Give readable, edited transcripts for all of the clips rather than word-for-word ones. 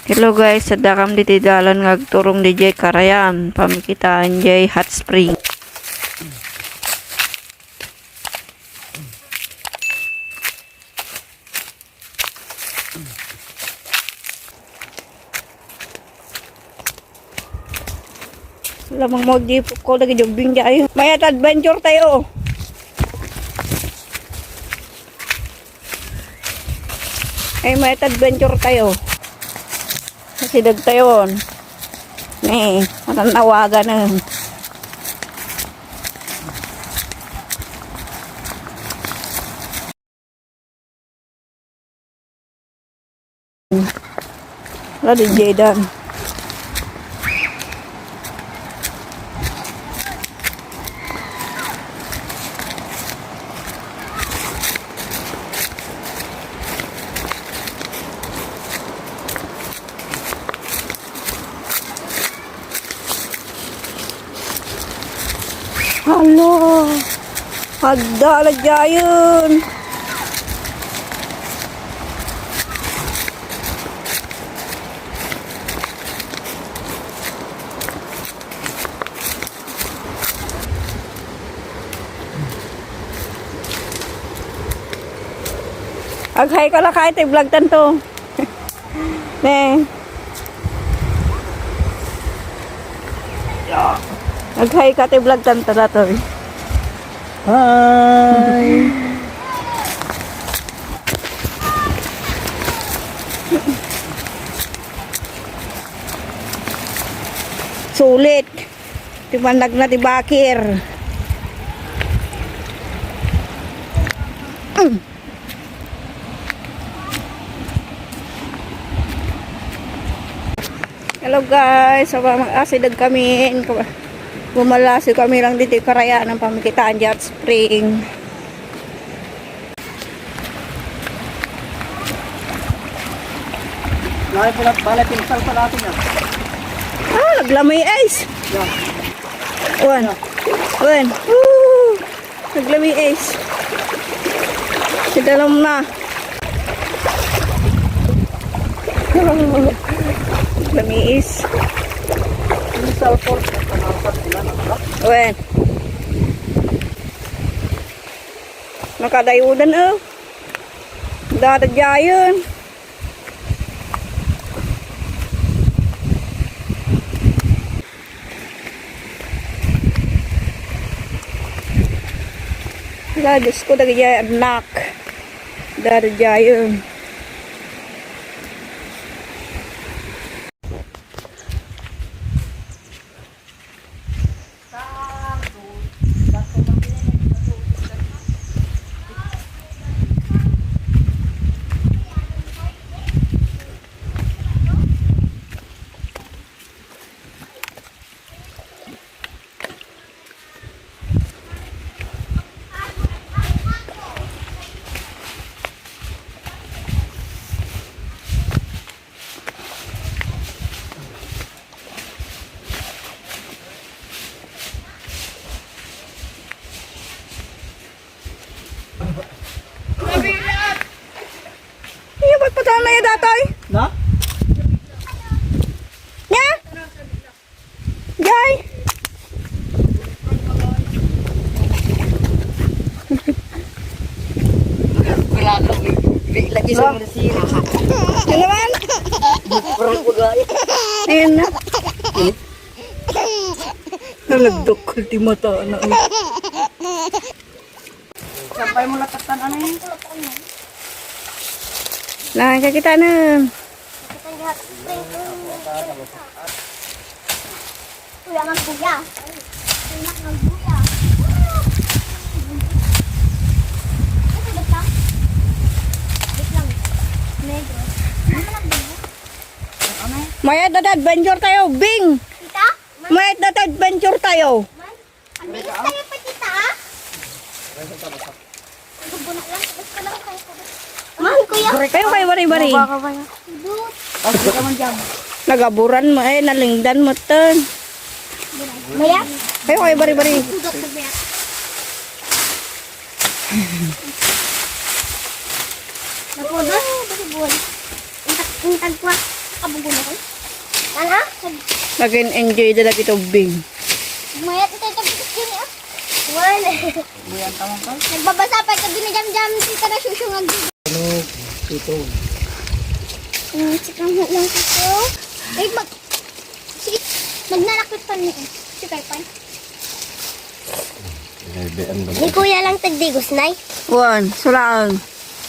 Hello guys, sadakam diti dalan ngagturong DJ Karayan, pamikitaan jay hot spring. Lamang mo di ko lagi jogging jayo. May adventure tayo. May adventure tayo. Kasi dagtayon. Matanawagan na. Wala di Jaydan. Halo, ada jayon. Aghay ko lang kahit i-vlog tanto. Aghay ka i-vlog tanto dato. Hi. Sulit. Timanag na ti Bakir. Hello guys, mag-asidad kami. Bumalasi kami lang dito Karayaan ng pamikitaan di hot spring. Balay pinsal pa natin yan. Naglamay ice. Yeah. Wan. Woo! Naglamay ice. Sidalam na. Naglamay ice. Pinsal po. Wen. Nakadayudan dadadyayon. Diyos ko dagay anak. Dadadyayon. Iya, ba't patahan na yung datoy? Na? Nya? Jay? Wala ka. Lagi sa mga sila. Ano naman? Parang pagay. Ayun na. Nalagdokol di mata na. Sampay mo latatan ano yun? Nah, kita na. Kuya ng kuya. Anak ng kuya. Ito ba lang? Wait lang. Medyo. Ano lang ba? May adventure tayo, Bing. Tita? May adventure tayo. Ang bilis tayo pa tita. Gubunak lang. Tapos ka lang kayo. Man, kuya. Kayo kayo bari-bari. Dut. Pagod ka man dyan. Nagaburan mo nalingdan mo ton. Mayap. Kayo kayo bari-bari. Dut na mayap. Napodot. Bari buwan. Intag kwa. nakabugon ako. Ano? Nag-enjoy dala ito, Bing. Mayat ito ito yun ah. Wala. Buyan tamang ka. Nagbabasa pa ito din na jam-jam. Sita na susyungag. Ano? Ito. Sikang lang ito. Ay, magnanakit pa niya. Sikay pa. Ni kuya lang tagdigos, nay. Wan, sulaan.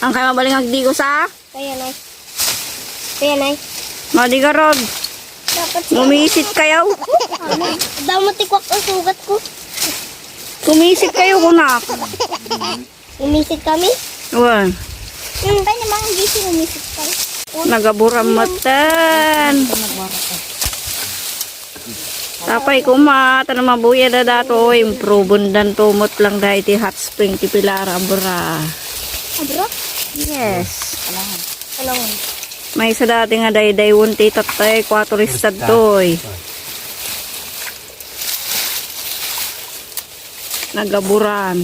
Ang kayo mabaling agdigos ha? Kaya, nay. Kaya, nay. Madigarod. Dapat Gumisit kayo. daw mo tikwak ang sugat ko. Gumisit kayo, kunak. Umisit kami. Wan, Tayo naman ang gising umisit tayo. nagaburamatan. Tapay kumata na mabuya na dato. Improve dan tumot lang dahil ti hot spring ti Pilar Abura. Abro? Yes. Alangon. May sa dati nga day wunti tatay 4 istad toy. Nagaburan.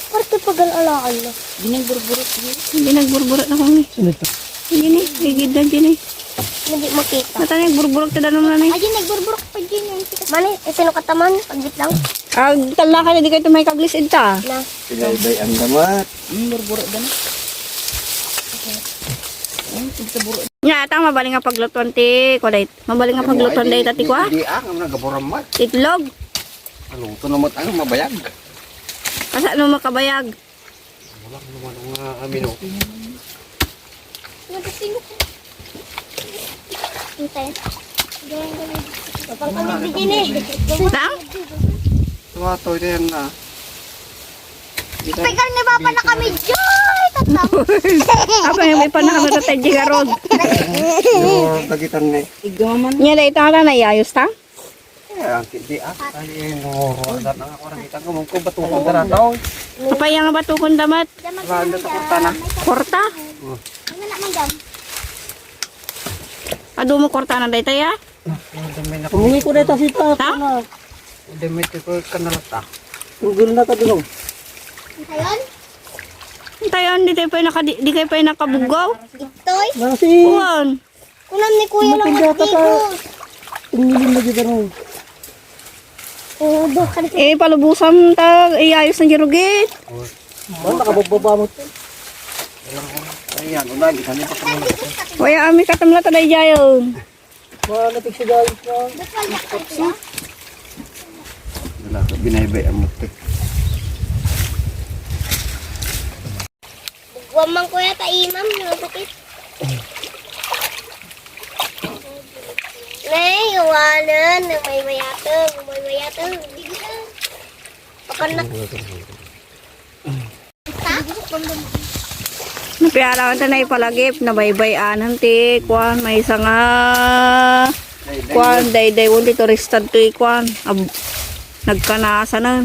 Parte pagal-alakan na. Ginagburburot yun. Hindi nagburburat na kong ni. Sino ito? Hindi ni, higid na dyan eh. Hindi makita. Mata nagburburok ta danom na ni. Ayun, nagburburok pa dyan yung tikas. Mani, sino kataman? Pagbit lang. Tala ka na di kayo may kaglisid ta. Na. Pinay ang damat. Burburot dan. Nya atang mabaling nga paglutuan ti ko dayt. Mabaling nga paglutuan dayt ati ko ha. Hindi ang nagaboramat. Itlog. Ano ito naman ang mabayag. Asa ano makabayag? Wala naman ang amino. Nagsisinok ko. Hintay. Kapag kami din eh. Tang? Tuwato din na. Pegang na ba na kami, Joy! Tatang. Apa yung may panakam na tatay jigarod. Yung tagitan ni. Nya dayt ta na iayos ta. Ang hindi ay mo dan ang ako nakita ko mong batong darataw. Apa yang batukon damat? Wala ta kurtana. Korta? Ano na man jam? Adu mo korta na dayt ya? Kumungi ko dito si ta. Ta? Demit ko kanalata. Tugol na ta dulong. Ayon? Tayon di kayo pa di kayo pa nakabugaw. Itoy? Nasi. Uwan. Kunam ni kuya lang magtigos. Tingilin na dito ron. Oo, baka na. Eh palubusan ta iayos ng jirugit. Wala nakababa mo. Ayan, unagi kami pa kami. Waya ami katamla ta day jayon. Wala pig siya pa. Wala ka binaybay ang mutik. Wamang kuya ta imam, nabukit. Nay, iwanan, may mayatang, may mayatang. Hindi na. Papanak. Napiarawan ta na ipalagip na baybay-anan ti kwan may isa nga kwan day won ti turistad to kwan nagkanasa na.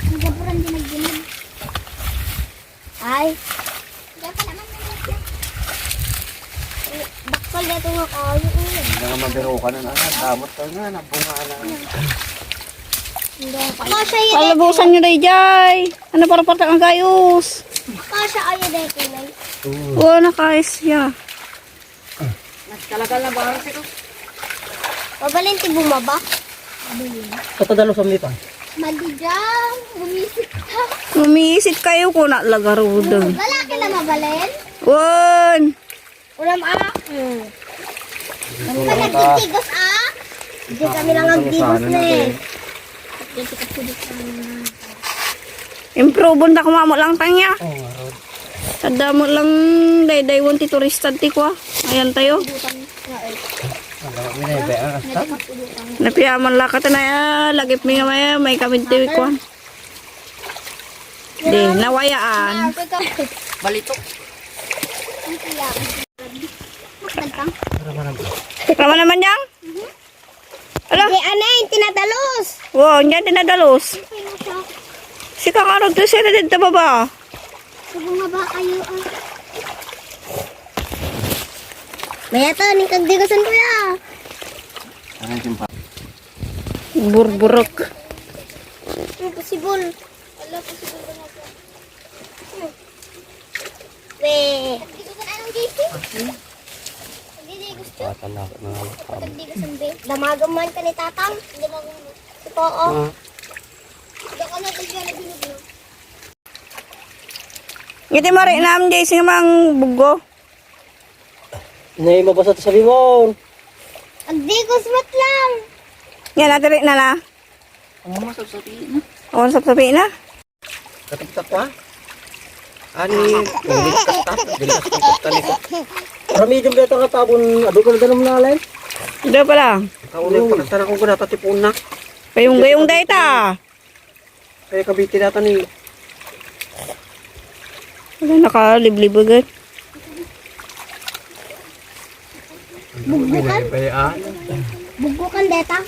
Nagapuran din nagdinig. Ay. Dapat naman bakal na ito nga kayo. Nga mabiro ka na damot ka nga, nabunga na. Kasha yun. Palabusan nyo day jay. Ano para ang gayos? Kasha ayo dahil kulay. Oo nakais siya. Talaga na ba ito? Mabalin ti bumaba. Patadalo sa mlipa. Maligam. Bumisip ka. Lumiisit kayo ko na lagarudan. Lalaki na mabalin. Wan. Ulam Ano ka nagtitigos Hindi kami lang nagtigos na eh. Improve na kumamo lang tanya. Oo nga, Rod. Tada mo lang day won ti turistad ti ko. Ayan tayo. Wala binaybay ang asta. Napiyaman lakat na lagip mi nga may kamid ti ko. Di nawayaan. Balito. Rama naman yang? Ala, Di anay, tinadalos. wow, niyan dinadalos. Si kakarog to sila dito baba. Subo nga ba kayo Maya to, ning kagdigosan kuya. Ano yung simpa? Burburok. Impossible. Wala possible ba nga Hindi gusto. Patalak na alakam. Hindi ko sambi. Damagaman ka ni tatang. Damagaman. Ito, oh. Hindi ka na bigyan na binigyan. Ngiti mo rin namin dyan sing mang bugo. Nay, mabasa to sa limon. Hindi ko smart lang. Yan, natin rin na la. Ang masasapin na. Awan sa sabi na. Katagtak pa? Ani, ulit kastak. Bilas kong kastalikot. Para medyo beto nga tabon. Ado ko na ganun na alay. Ito pala. Kaulit pa kastan akong ganata tipon na. Gayong data. Kaya kabiti data ni. Wala nakaliblib agad. Bugbukan? Bayaan. Bugbukan deta.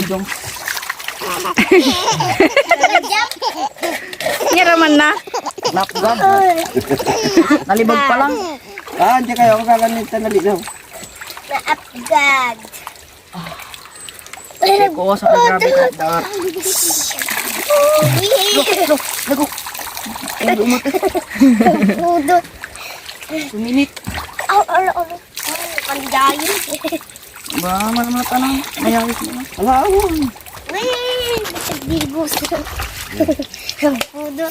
Dong. Rajab. Nyaraman na. Napgam. Nalibag pa lang. Ah, hindi kayo. Ako gaganit na nalinaw. Na-upgad. Kuha sa kagrabe ka. Dar. Lago. Udo. Suminit. Ano. Pandayin. Ba, mana tanong. Mayawis mo na. Alawang. Wih, digos. Udo.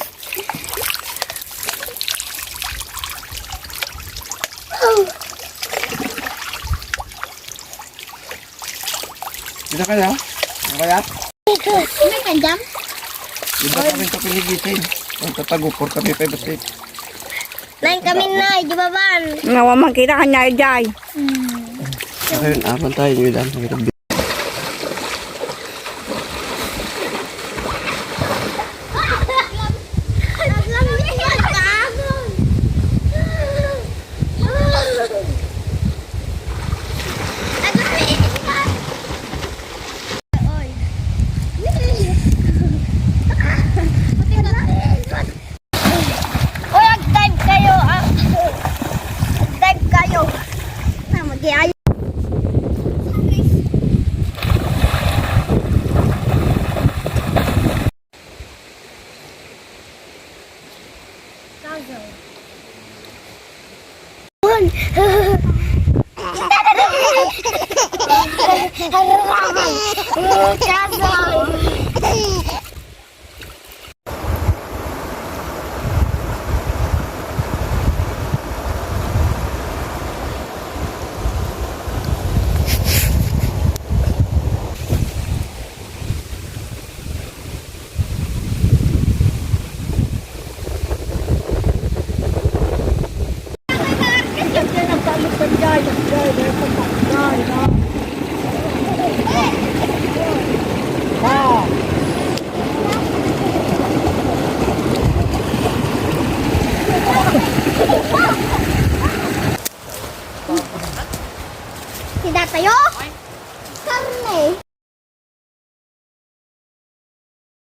Bisa kaya? Ano kaya? Ano ka jam? Iba kami ito pinigitin. Ang tatagupor kami pa basit. Nain kami na, jubaban. Ngawa makita kanya jay. Ayun, apan tayo nyo dan. Uy, agdag kayo. Agdag kayo. Mag-iayos. Tidak tayo. Karne.